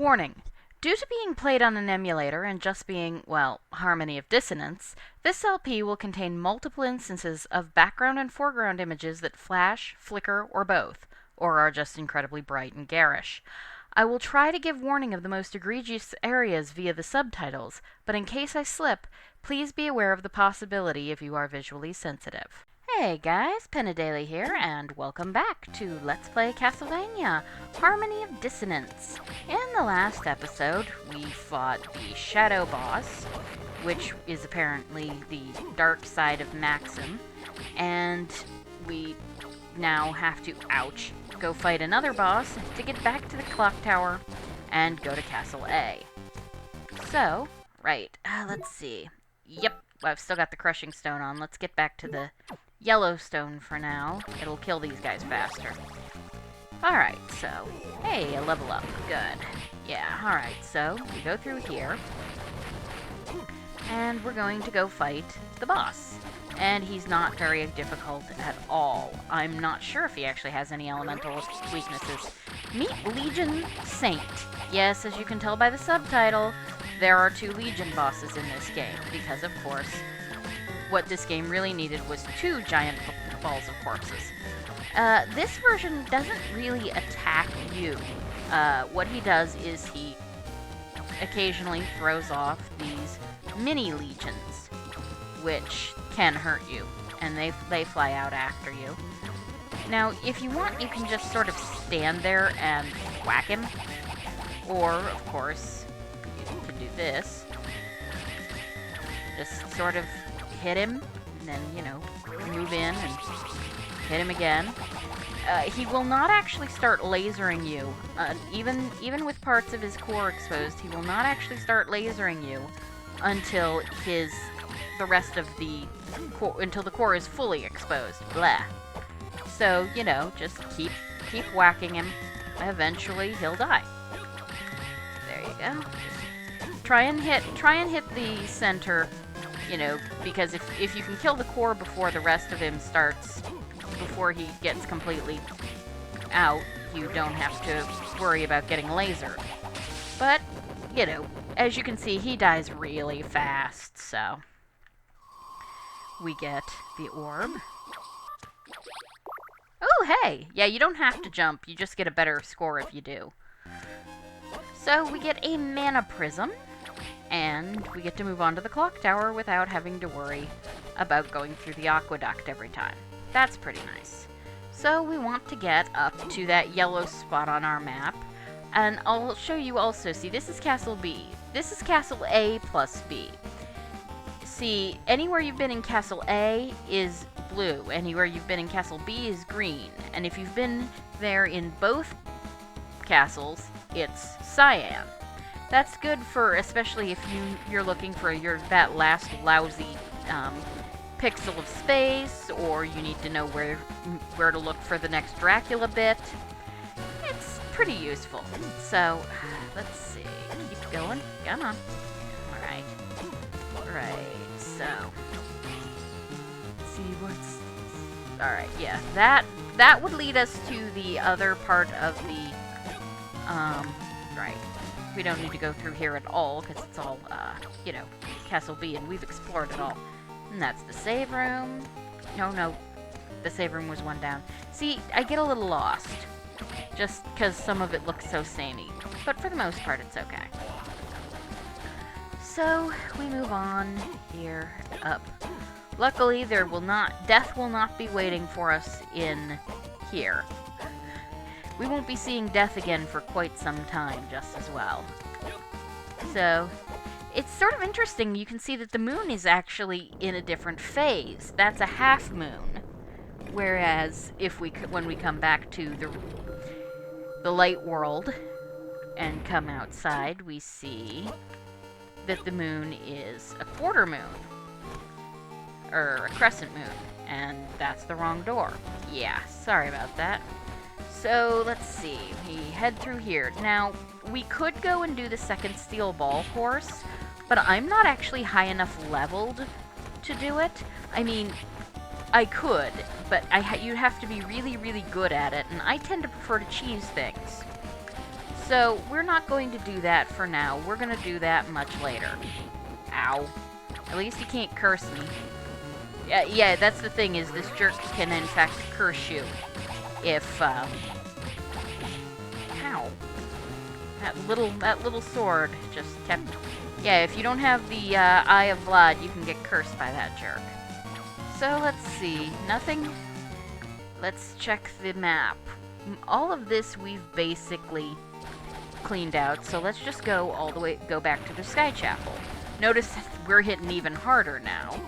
Warning. Due to being played on an emulator and just being, well, Harmony of Dissonance, this LP will contain multiple instances of background and foreground images that flash, flicker, or both, or are just incredibly bright and garish. I will try to give warning of the most egregious areas via the subtitles, but in case I slip, please be aware of the possibility if you are visually sensitive. Hey guys, Penadaily here, and welcome back to Let's Play Castlevania, Harmony of Dissonance. In the last episode, we fought the Shadow Boss, which is apparently the dark side of Maxim, and we now have to, go fight another boss to get back to the clock tower and go to Castle A. So, right, let's see. Yep, I've still got the crushing stone on. Let's get back to the Yellowstone for now. It'll kill these guys faster. Alright, so, hey, a level up. Good. Yeah, alright, so we go through here, and we're going to go fight the boss. And he's not very difficult at all. I'm not sure if he actually has any elemental weaknesses. Meet Legion Saint. Yes, as you can tell by the subtitle, there are 2 Legion bosses in this game, because of course, what this game really needed was 2 giant balls of corpses. This version doesn't really attack you. What he does is he occasionally throws off these mini legions, which can hurt you, and they fly out after you. Now, if you want, you can just sort of stand there and whack him, or, of course, you can do this. Just sort of hit him, and then, you know, move in and hit him again. He will not actually start lasering you. Even with parts of his core exposed, he will not actually start lasering you until the rest of the core, until the core is fully exposed. Blah. So, you know, just keep whacking him. Eventually, he'll die. There you go. Just try and hit the center. You know, because if you can kill the core before the rest of him starts, before he gets completely out, you don't have to worry about getting lasered. But, you know, as you can see, he dies really fast, so we get the orb. Oh, hey! Yeah, you don't have to jump, you just get a better score if you do. So, we get a mana prism, and we get to move on to the clock tower without having to worry about going through the aqueduct every time. That's pretty nice. So we want to get up to that yellow spot on our map, and I'll show you also. See, this is Castle B. This is Castle A plus B. See, anywhere you've been in Castle A is blue, anywhere you've been in Castle B is green, and if you've been there in both castles, it's cyan. That's good for, especially if you're looking for that last lousy pixel of space, or you need to know where to look for the next Dracula bit. It's pretty useful. So, let's see. Keep going. Come on. Alright. Alright, so. Let's see what's... Alright, yeah. That would lead us to the other part of the... Right. We don't need to go through here at all, because it's all, you know, Castle B, and we've explored it all. And that's the save room. No, the save room was one down. See, I get a little lost, just because some of it looks so samey. But for the most part, it's okay. So, we move on here, up. Luckily, death will not be waiting for us in here. We won't be seeing death again for quite some time, just as well. So, it's sort of interesting. You can see that the moon is actually in a different phase. That's a half moon. Whereas, when we come back to the light world and come outside, we see that the moon is a quarter moon. Or a crescent moon. And that's the wrong door. Yeah, sorry about that. So, let's see, we head through here. Now, we could go and do the second steel ball course, but I'm not actually high enough leveled to do it. I mean, I could, but you'd have to be really, really good at it, and I tend to prefer to cheese things. So we're not going to do that for now. We're going to do that much later. Ow. At least he can't curse me. Yeah, that's the thing, is this jerk can in fact curse you. If, ow. That little sword just kept... Yeah, if you don't have the Eye of Vlad, you can get cursed by that jerk. So let's see. Nothing... Let's check the map. All of this we've basically cleaned out, so let's just go all the way, go back to the Sky Chapel. Notice we're hitting even harder now.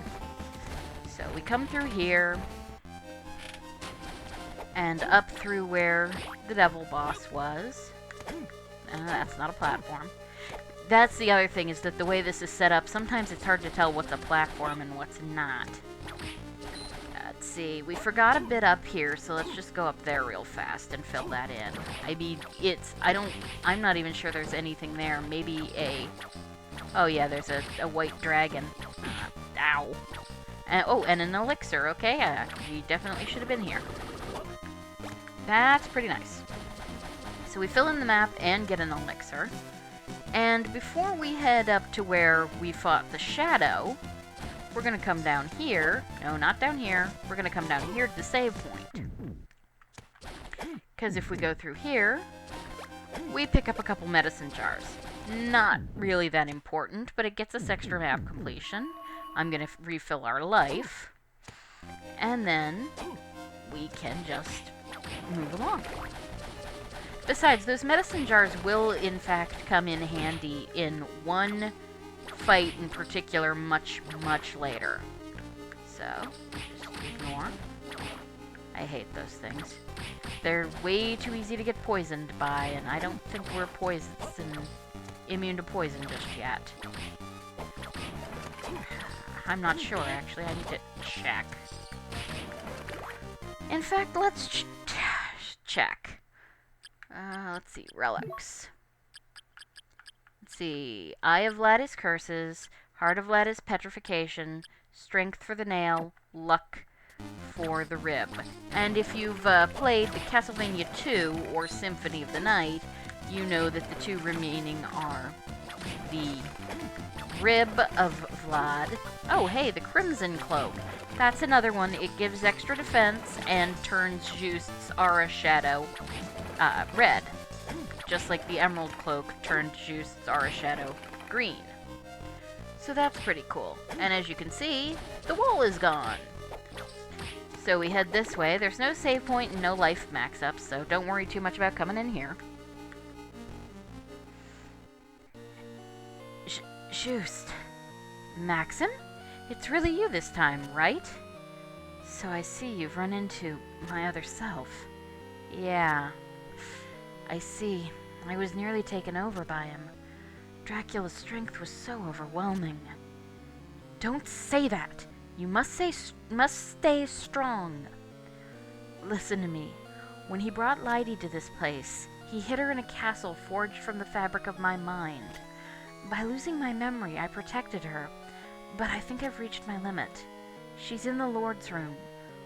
So we come through here, and up through where the devil boss was. That's not a platform. That's the other thing, is that the way this is set up, sometimes it's hard to tell what's a platform and what's not. Let's see, we forgot a bit up here, so let's just go up there real fast and fill that in. I mean, I'm not even sure there's anything there. Maybe oh yeah, there's a white dragon. Ow. And an elixir, okay, we definitely should have been here. That's pretty nice. So we fill in the map and get an elixir. And before we head up to where we fought the shadow, we're going to come down here. No, not down here. We're going to come down here to the save point. Because if we go through here, we pick up a couple medicine jars. Not really that important, but it gets us extra map completion. I'm going to refill our life. And then we can just move along. Besides, those medicine jars will, in fact, come in handy in one fight in particular much, much later. So, just ignore. I hate those things. They're way too easy to get poisoned by, and I don't think we're immune to poison just yet. I'm not sure, actually. I need to check. In fact, let's check. Let's see, relics. Let's see, Eye of Vlad is curses, Heart of Vlad is petrification, Strength for the nail, Luck for the rib. And if you've played the Castlevania 2 or Symphony of the Night, you know that the two remaining are the Rib of Vlad. Oh, hey, the Crimson Cloak. That's another one. It gives extra defense and turns Juste's aura shadow red. Just like the Emerald Cloak turned Juste's aura shadow green. So that's pretty cool. And as you can see, the wall is gone. So we head this way. There's no save point and no life max-up, so don't worry too much about coming in here. Juste. Maxim? It's really you this time, right? So I see you've run into my other self. Yeah. I see. I was nearly taken over by him. Dracula's strength was so overwhelming. Don't say that! You must stay strong. Listen to me. When he brought Lydie to this place, he hid her in a castle forged from the fabric of my mind. By losing my memory, I protected her, but I think I've reached my limit. She's in the Lord's room.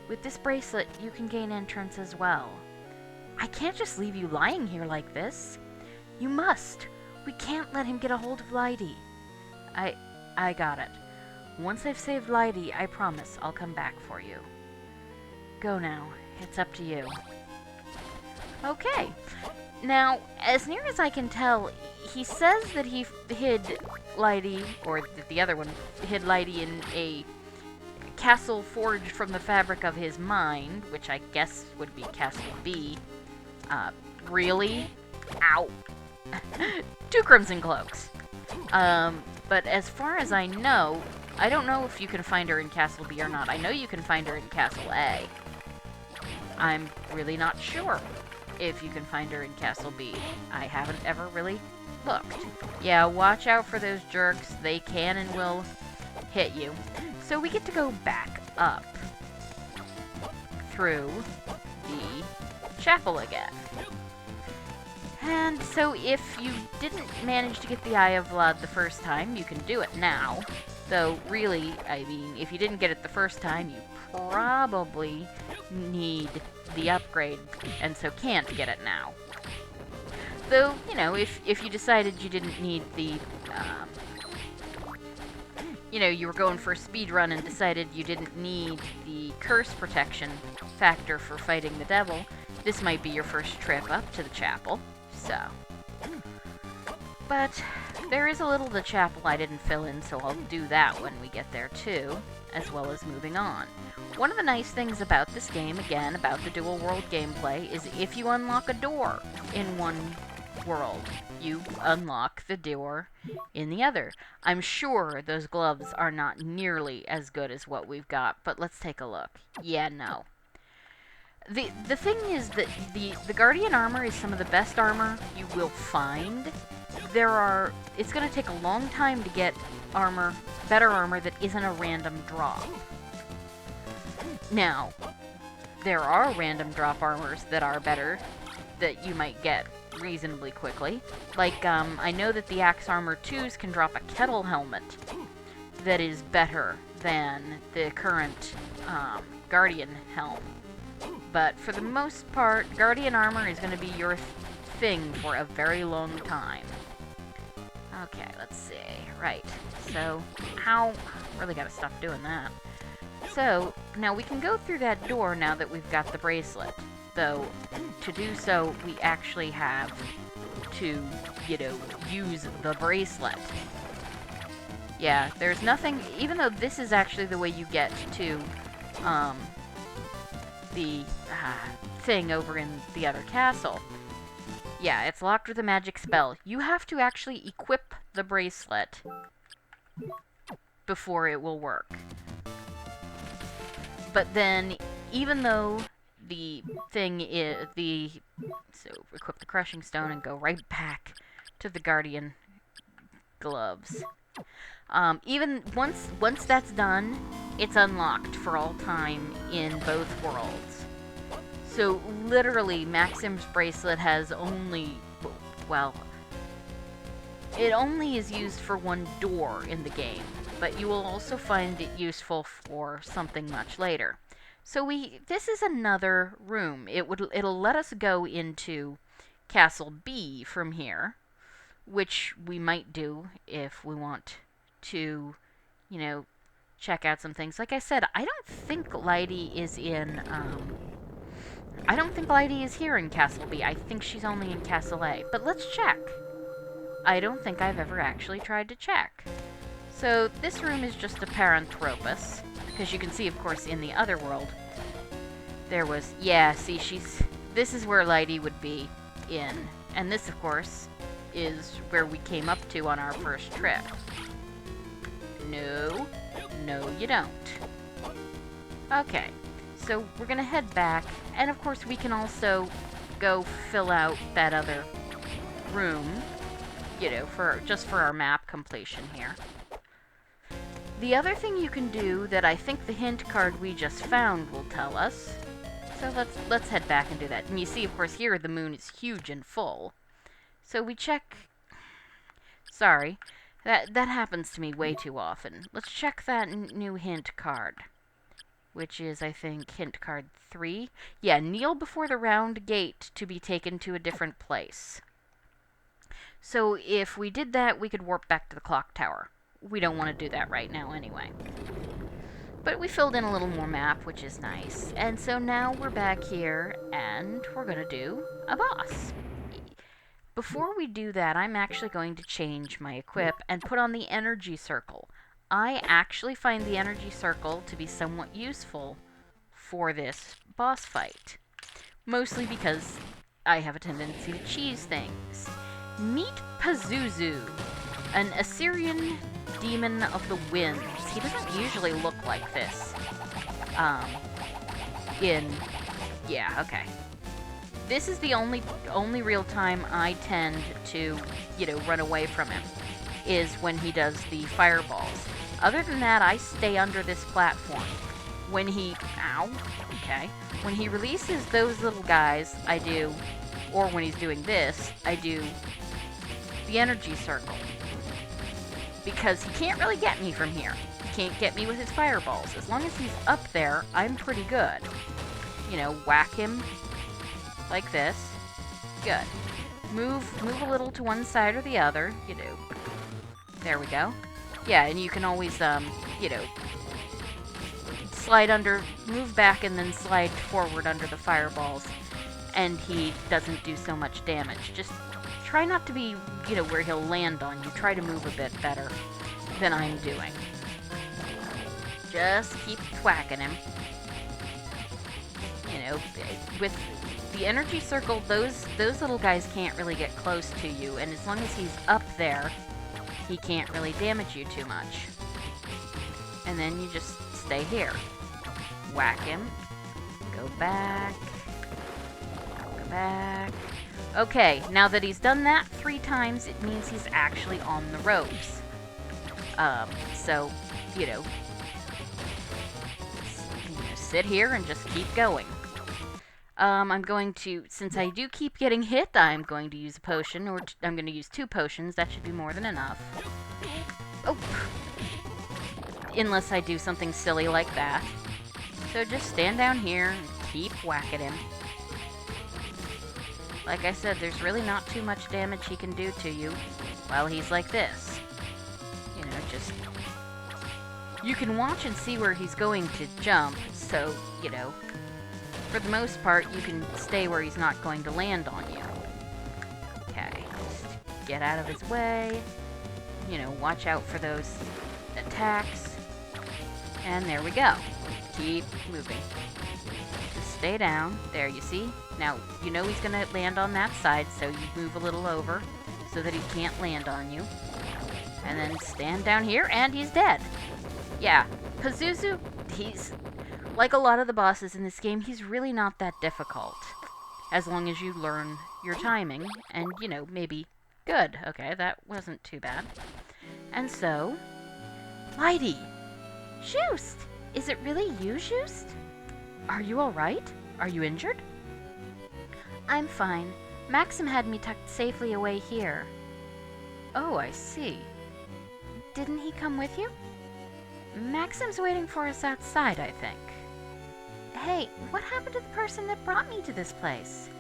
With this bracelet, you can gain entrance as well. I can't just leave you lying here like this. You must. We can't let him get a hold of Lydie. I got it. Once I've saved Lydie, I promise I'll come back for you. Go now. It's up to you. Okay. Now, as near as I can tell, he says that he hid Lydie, or that the other one hid Lydie in a castle forged from the fabric of his mind, which I guess would be Castle B. Really? Ow. 2 Crimson Cloaks. But as far as I know, I don't know if you can find her in Castle B or not. I know you can find her in Castle A. I'm really not sure if you can find her in Castle B. I haven't ever really looked. Yeah, watch out for those jerks. They can and will hit you. So we get to go back up through the chapel again. And so if you didn't manage to get the Eye of Vlad the first time, you can do it now. Though, really, I mean, if you didn't get it the first time, you probably need the upgrade, and so can't get it now. Though, you know, if you decided you didn't need the, you know, you were going for a speed run and decided you didn't need the curse protection factor for fighting the devil, this might be your first trip up to the chapel, so. But there is a little of the chapel I didn't fill in, so I'll do that when we get there too, as well as moving on. One of the nice things about this game, again, about the dual world gameplay, is if you unlock a door in one world, you unlock the door in the other. I'm sure those gloves are not nearly as good as what we've got, but let's take a look. Yeah, no. The thing is that the Guardian armor is some of the best armor you will find. It's going to take a long time to get better armor that isn't a random drop. Now, there are random drop armors that are better, that you might get reasonably quickly. Like, I know that the Axe Armor 2s can drop a kettle helmet that is better than the current Guardian helm. But for the most part, Guardian armor is going to be your thing for a very long time. Okay, let's see. Right, so really gotta stop doing that. So, now we can go through that door now that we've got the bracelet. Though, to do so, we actually have to, you know, use the bracelet. Yeah, there's nothing, even though this is actually the way you get to, the thing over in the other castle. Yeah, it's locked with a magic spell. You have to actually equip the bracelet before it will work. But then, even though the thing is so equip the crushing stone and go right back to the Guardian gloves. Even once that's done, it's unlocked for all time in both worlds. So literally, Maxim's bracelet has only, well, it only is used for one door in the game, but you will also find it useful for something much later. So this is another room. It'll let us go into Castle B from here, which we might do if we want to, you know, check out some things. Like I said, I don't think Lydie is in, I don't think Lydie is here in Castle B. I think she's only in Castle A. But let's check. I don't think I've ever actually tried to check. So this room is just a Paranthropus, because you can see, of course, in the other world, there was, yeah, see, this is where Lydie would be in. And this, of course, is where we came up to on our first trip. No, you don't. Okay, so we're gonna head back, and of course we can also go fill out that other room, you know, just for our map completion here. The other thing you can do that I think the hint card we just found will tell us, so let's head back and do that. And you see, of course, here the moon is huge and full. So we check, sorry, that happens to me way too often. Let's check that new hint card, which is, I think, hint card 3. Yeah, kneel before the round gate to be taken to a different place. So if we did that, we could warp back to the clock tower. We don't want to do that right now anyway. But we filled in a little more map, which is nice. And so now we're back here, and we're going to do a boss. Before we do that, I'm actually going to change my equip and put on the energy circle. I actually find the energy circle to be somewhat useful for this boss fight. Mostly because I have a tendency to cheese things. Meet Pazuzu, an Assyrian demon of the winds. He doesn't usually look like this. Yeah, okay. This is the only real time I tend to, you know, run away from him, is when he does the fireballs. Other than that, I stay under this platform. When he releases those little guys, I do, or when he's doing this, I do the energy circle. Because he can't really get me from here. He can't get me with his fireballs. As long as he's up there, I'm pretty good. You know, whack him like this. Good. move a little to one side or the other, you know. There we go. Yeah, and you can always, you know, slide under, move back and then slide forward under the fireballs, and he doesn't do so much damage. Just try not to be, you know, where he'll land on you. Try to move a bit better than I'm doing. Just keep thwacking him. You know, with the energy circle, those little guys can't really get close to you, and as long as he's up there, he can't really damage you too much. And then you just stay here. Whack him. Go back. Go back. Okay, now that he's done that 3 times, it means he's actually on the ropes. So, you know, sit here and just keep going. I'm going to, since I do keep getting hit, I'm going to use a potion, or I'm going to use 2 potions. That should be more than enough. Oh! Unless I do something silly like that. So just stand down here and keep whacking him. Like I said, there's really not too much damage he can do to you while he's like this. You know, just... You can watch and see where he's going to jump, so, you know, for the most part, you can stay where he's not going to land on you. Okay, just get out of his way. You know, watch out for those attacks. And there we go. Keep moving. Just stay down. There, you see? Now, you know he's going to land on that side, so you move a little over so that he can't land on you. And then stand down here, and he's dead. Yeah, Pazuzu, he's... Like a lot of the bosses in this game, he's really not that difficult. As long as you learn your timing, and, you know, maybe... Good, okay, that wasn't too bad. And so... Lighty! Juste! Is it really you, Juste? Are you alright? Are you injured? I'm fine. Maxim had me tucked safely away here. Oh, I see. Didn't he come with you? Maxim's waiting for us outside, I think. Hey, what happened to the person that brought me to this place?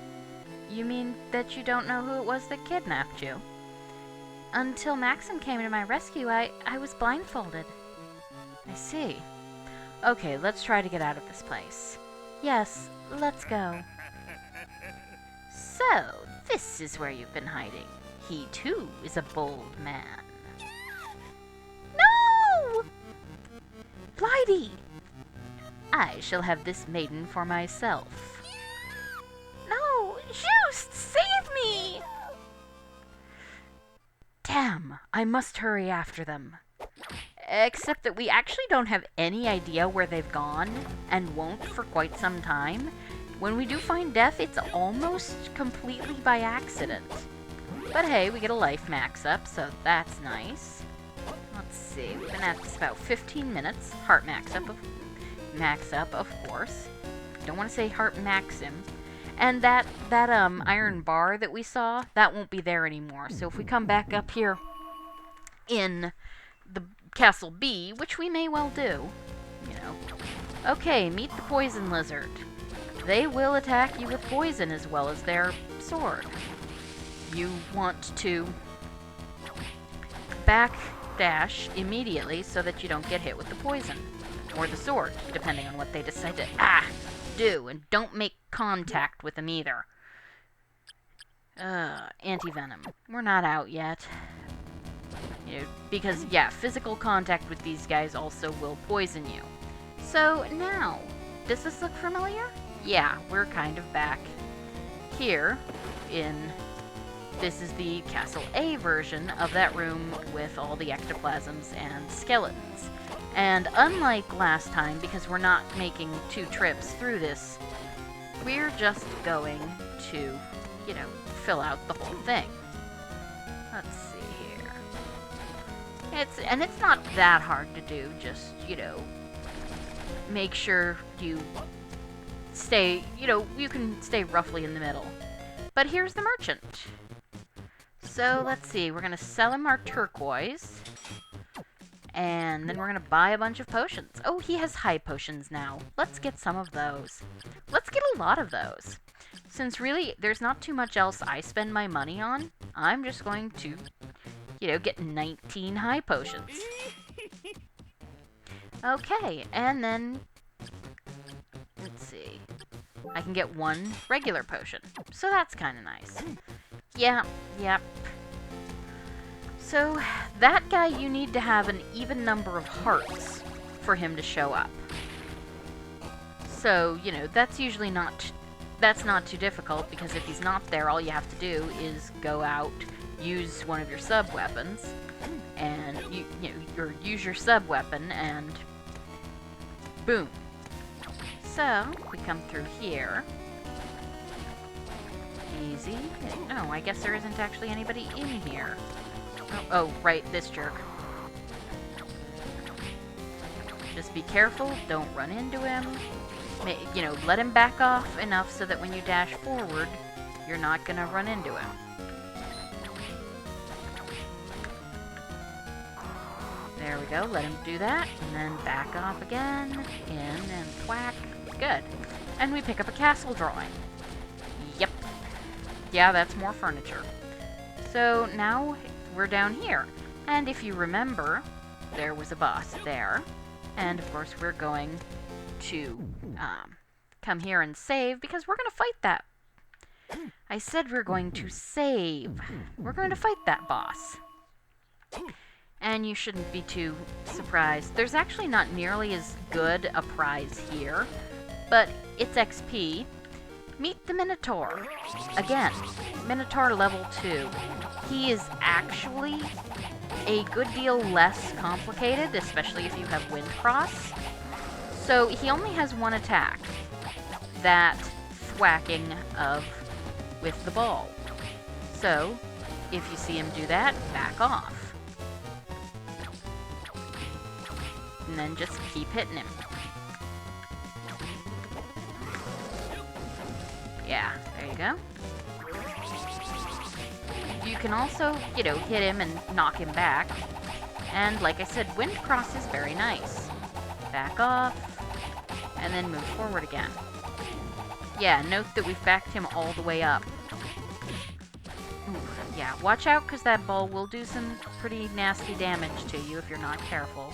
You mean that you don't know who it was that kidnapped you? Until Maxim came to my rescue, I was blindfolded. I see. Okay, let's try to get out of this place. Yes, let's go. So, this is where you've been hiding. He, too, is a bold man. No! Blighty! I shall have this maiden for myself. No! Juste, save me! Damn, I must hurry after them. Except that we actually don't have any idea where they've gone, and won't for quite some time. When we do find death, it's almost completely by accident. But hey, we get a life max up, so that's nice. Let's see, we've been at this about 15 minutes. Heart max up, of course. Don't want to say heart maxim. And that iron bar that we saw, that won't be there anymore. So if we come back up here in the Castle B, which we may well do, you know. Okay, meet the poison lizard. They will attack you with poison as well as their sword. You want to backdash immediately so that you don't get hit with the poison. Or the sword, depending on what they decide to do. And don't make contact with them either. Anti-venom. We're not out yet. You know, because, yeah, physical contact with these guys also will poison you. So, now, does this look familiar? Yeah, we're kind of back here in... This is the Castle A version of that room with all the ectoplasms and skeletons. And unlike last time, because we're not making 2 trips through this, we're just going to, you know, fill out the whole thing. Let's see here. It's not that hard to do, just, you know, make sure you stay, you know, you can stay roughly in the middle. But here's the merchant. So, let's see, we're going to sell him our turquoise. And then we're going to buy a bunch of potions. Oh, he has high potions now. Let's get some of those. Let's get a lot of those. since really there's not too much else I spend my money on, I'm just going to, get 19 high potions. Okay, and then, let's see, I can get 1 regular potion, so that's kind of nice. Yeah, yep. So, that guy, you need to have an even number of hearts for him to show up. So, that's usually that's not too difficult, because if he's not there, all you have to do is go out, use one of your sub-weapons, and, or use your sub-weapon, and boom. So, we come through here. Easy. Oh, I guess there isn't actually anybody in here. Oh, right, this jerk. Just be careful, don't run into him. Let him back off enough so that when you dash forward, you're not gonna run into him. There we go, let him do that, and then back off again, in, and thwack. Good. And we pick up a castle drawing. Yep. Yeah, that's more furniture. So now we're down here. And if you remember, there was a boss there. And of course we're going to come here and save, because we're going to fight that. I said we're going to save. We're going to fight that boss. And you shouldn't be too surprised. There's actually not nearly as good a prize here, but it's XP. Meet the Minotaur. Again, Minotaur level 2. He is actually a good deal less complicated, especially if you have Wind Cross. So he only has 1 attack. That thwacking with the ball. So, if you see him do that, back off. And then just keep hitting him. Yeah, there you go. You can also, hit him and knock him back. And like I said, Wind Cross is very nice. Back off, and then move forward again. Yeah, note that we've backed him all the way up. Ooh, yeah, watch out, because that ball will do some pretty nasty damage to you if you're not careful.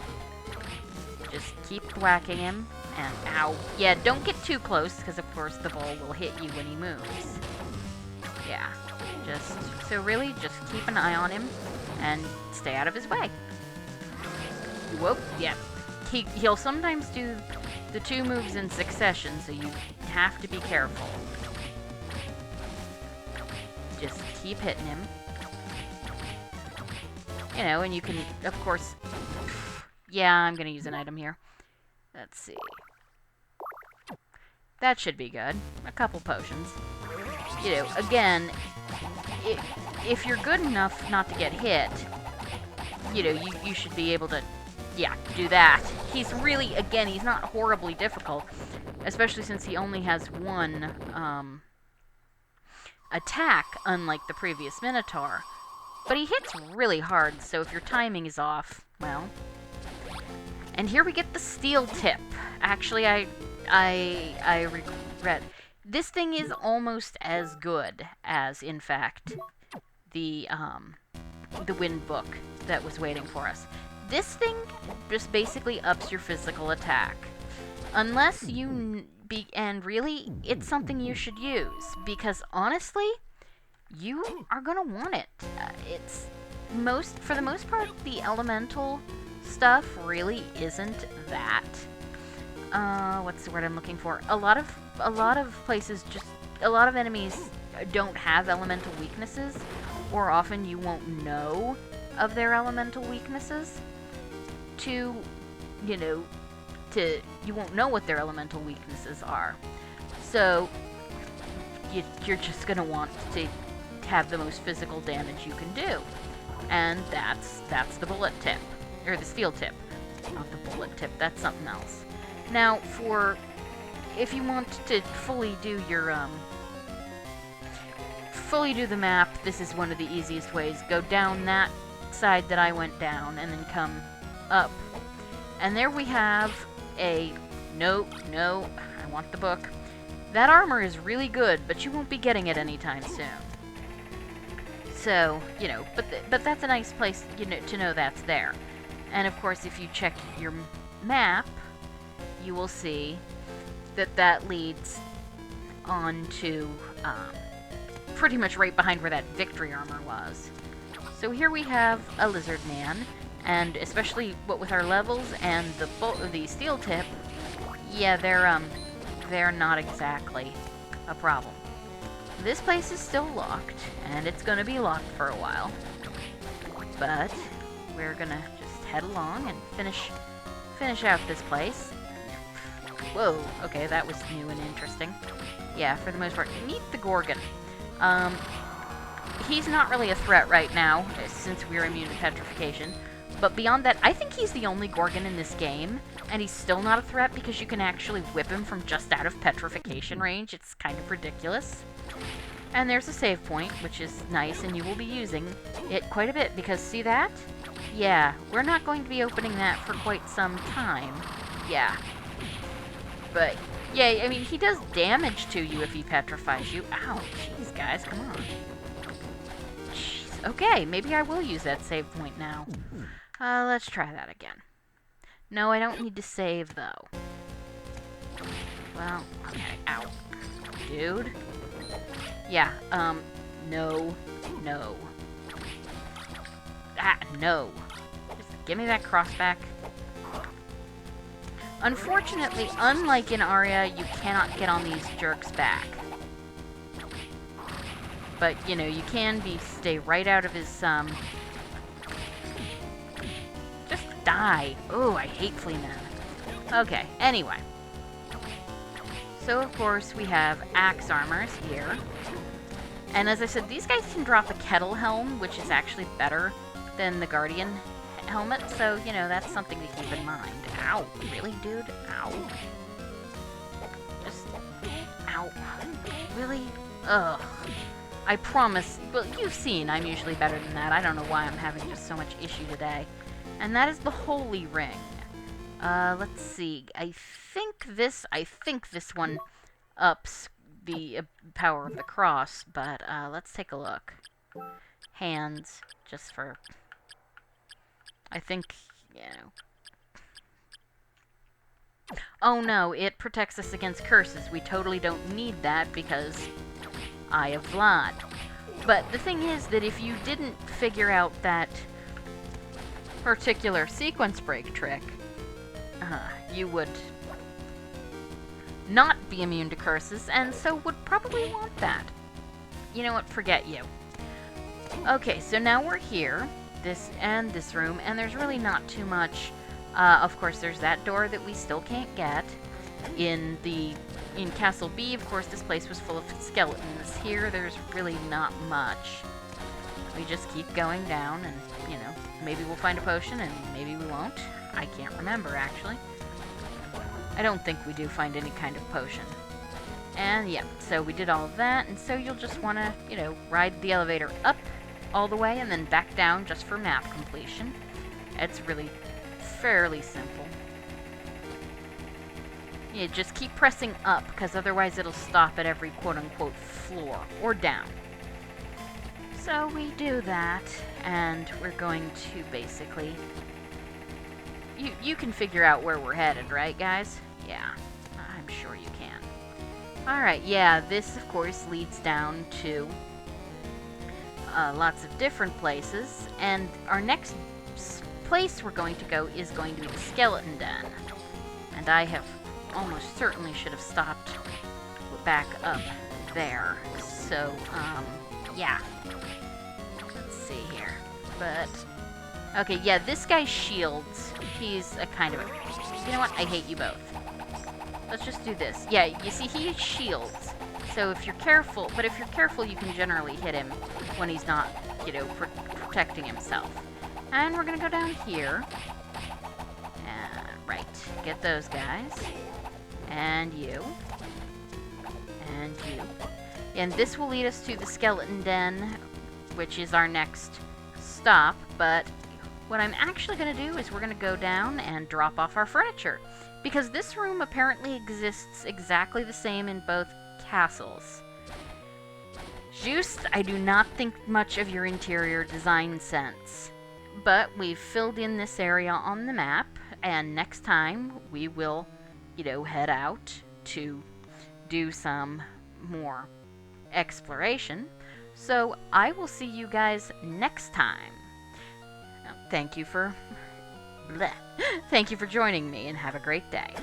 Just keep whacking him, and ow. Yeah, don't get too close, because of course the ball will hit you when he moves. Yeah, so really, just keep an eye on him, and stay out of his way. Whoop, yeah. He'll sometimes do the 2 moves in succession, so you have to be careful. Just keep hitting him. And you can, of course... Yeah, I'm gonna use an item here. Let's see. That should be good. A couple potions. Again, if you're good enough not to get hit, you should be able to, do that. He's really, again, he's not horribly difficult, especially since he only has 1 attack, unlike the previous Minotaur. But he hits really hard, so if your timing is off, well... And here we get the steel tip. Actually, I regret... This thing is almost as good as, in fact, the Wind Book that was waiting for us. This thing just basically ups your physical attack. Unless and really, it's something you should use, because honestly, you are gonna want it. For the most part, the elemental stuff really isn't that. What's the word I'm looking for? A lot of places a lot of enemies don't have elemental weaknesses, or often you won't know of their elemental weaknesses. You won't know what their elemental weaknesses are. So, you're just gonna want to have the most physical damage you can do. And that's the bullet tip. Or the steel tip. Not the bullet tip, that's something else. Now, if you want to fully do the map, this is one of the easiest ways. Go down that side that I went down, and then come up. And there we have no, I want the book. That armor is really good, but you won't be getting it anytime soon. So, you know, but that's a nice place, you know, to know that's there. And of course, if you check your map, you will see that that leads on to pretty much right behind where that victory armor was. So here we have a lizard man, and especially what with our levels and the steel tip, yeah, they're not exactly a problem. This place is still locked, and it's going to be locked for a while. But we're going to just head along and finish out this place. Whoa, okay, that was new and interesting. Yeah, for the most part. Meet the Gorgon. He's not really a threat right now, since we're immune to petrification. But beyond that, I think he's the only Gorgon in this game, and he's still not a threat because you can actually whip him from just out of petrification range. It's kind of ridiculous. And there's a save point, which is nice, and you will be using it quite a bit, because see that? Yeah, we're not going to be opening that for quite some time. Yeah. But, yeah, I mean, he does damage to you if he petrifies you. Ow, jeez, guys, come on. Jeez. Okay, maybe I will use that save point now. Let's try that again. No, I don't need to save, though. Well, okay, ow. Dude? Yeah, no. Ah, no. Just give me that crossback. Unfortunately, unlike in Aria, you cannot get on these jerks back. But, you know, you can stay right out of his, just die. Oh, I hate flea men. Okay, anyway. So, of course, we have axe armors here. And as I said, these guys can drop a kettle helm, which is actually better than the guardian helmet. So, you know, that's something to keep in mind. Ow. Really, dude? Ow. Just... Ow. Really? Ugh. I promise... Well, you've seen I'm usually better than that. I don't know why I'm having just so much issue today. And that is the Holy Ring. Let's see. I think this one ups the power of the cross, but let's take a look. Hands, just for... I think, you know... Oh no, it protects us against curses. We totally don't need that because Eye of Vlad. But the thing is that if you didn't figure out that particular sequence break trick, you would not be immune to curses, and so would probably want that. You know what? Forget you. Okay, so now we're here, this room, and there's really not too much. Of course, there's that door that we still can't get. In Castle B, of course, this place was full of skeletons. Here, there's really not much. We just keep going down, and, you know, maybe we'll find a potion, and maybe we won't. I can't remember, actually. I don't think we do find any kind of potion. And, yeah, so we did all of that, and so you'll just want to, you know, ride the elevator up all the way and then back down just for map completion. It's really fairly simple. Yeah, just keep pressing up, because otherwise it'll stop at every quote-unquote floor, or down. So we do that, and we're going to basically... You can figure out where we're headed, right, guys? Yeah, I'm sure you can. Alright, yeah, this, of course, leads down to lots of different places, and our next place we're going to go is going to be the Skeleton Den. And I have almost certainly should have stopped back up there. So, yeah. Let's see here. But, okay, yeah, this guy's shields, he's a kind of a... You know what? I hate you both. Let's just do this. Yeah, you see, he shields. So if you're careful, but if you're careful, you can generally hit him when he's not, you know, protecting himself. And we're gonna go down here. Right, get those guys. And you. And you. And this will lead us to the Skeleton Den, which is our next stop, but what I'm actually going to do is we're going to go down and drop off our furniture, because this room apparently exists exactly the same in both castles. Juste, I do not think much of your interior design sense, but we've filled in this area on the map, and next time we will, head out to do some more exploration. So I will see you guys next time. Thank you for Thank you for joining me, and have a great day.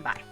Bye.